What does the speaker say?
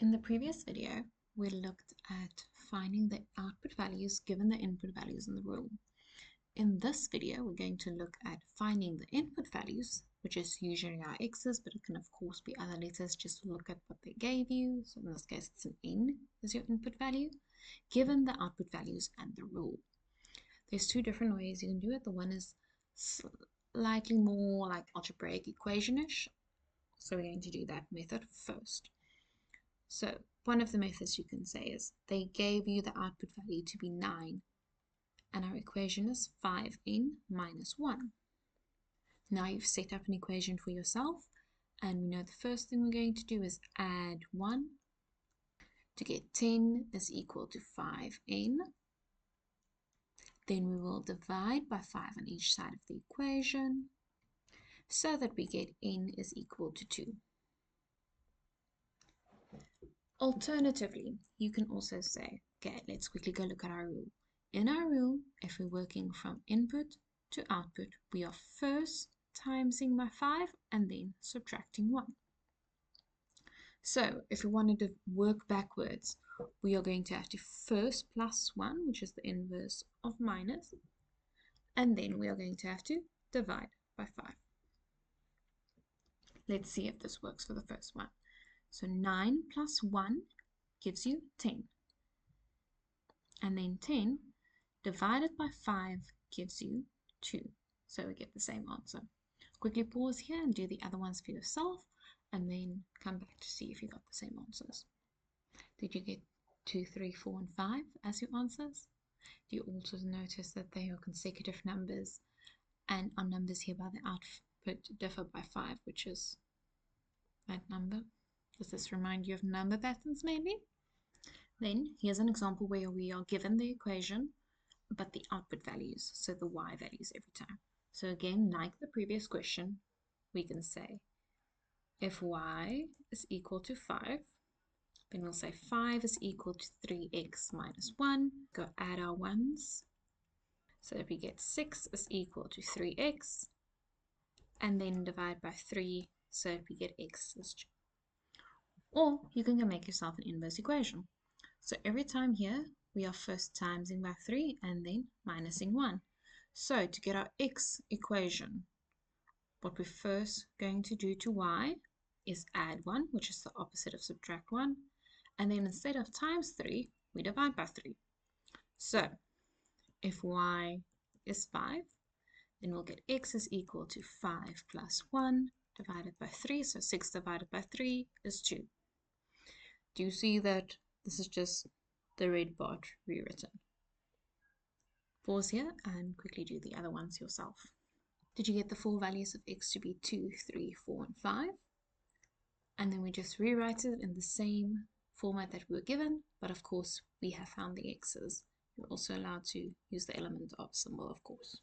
In the previous video, we looked at finding the output values given the input values in the rule. In this video, we're going to look at finding the input values, which is usually our x's, but it can of course be other letters just to look at what they gave you. So in this case, it's an n as your input value, given the output values and the rule. There's two different ways you can do it. The one is slightly more like algebraic equation-ish. So we're going to do that method first. So one of the methods you can say is they gave you the output value to be 9 and our equation is 5n minus 1. Now you've set up an equation for yourself and we know the first thing we're going to do is add 1 to get 10 is equal to 5n. Then we will divide by 5 on each side of the equation so that we get n is equal to 2. Alternatively, you can also say, okay, let's quickly go look at our rule. In our rule, if we're working from input to output, we are first timesing by 5 and then subtracting 1. So if we wanted to work backwards, we are going to have to first plus 1, which is the inverse of minus, and then we are going to have to divide by 5. Let's see if this works for the first one. So 9 plus 1 gives you 10. And then 10 divided by 5 gives you 2. So we get the same answer. Quickly pause here and do the other ones for yourself and then come back to see if you got the same answers. Did you get 2, 3, 4, and 5 as your answers? Do you also notice that they are consecutive numbers and our numbers here by the output differ by 5, which is that number? Does this remind you of number patterns maybe? Then here's an example where we are given the equation, but the output values, so the y values every time. So again, like the previous question, we can say if y is equal to 5, then we'll say 5 is equal to 3x minus 1. Go add our ones. So if we get 6 is equal to 3x, and then divide by 3, so if we get x is 2. Or you can go make yourself an inverse equation. So every time here, we are first timesing by 3 and then minusing 1. So to get our x equation, what we're first going to do to y is add 1, which is the opposite of subtract 1. And then instead of times 3, we divide by 3. So if y is 5, then we'll get x is equal to 5 plus 1 divided by 3. So 6 divided by 3 is 2. Do you see that this is just the red part rewritten? Pause here and quickly do the other ones yourself. Did you get the four values of x to be 2, 3, 4, and 5? And then we just rewrite it in the same format that we were given, but of course we have found the x's. You're also allowed to use the element of symbol, of course.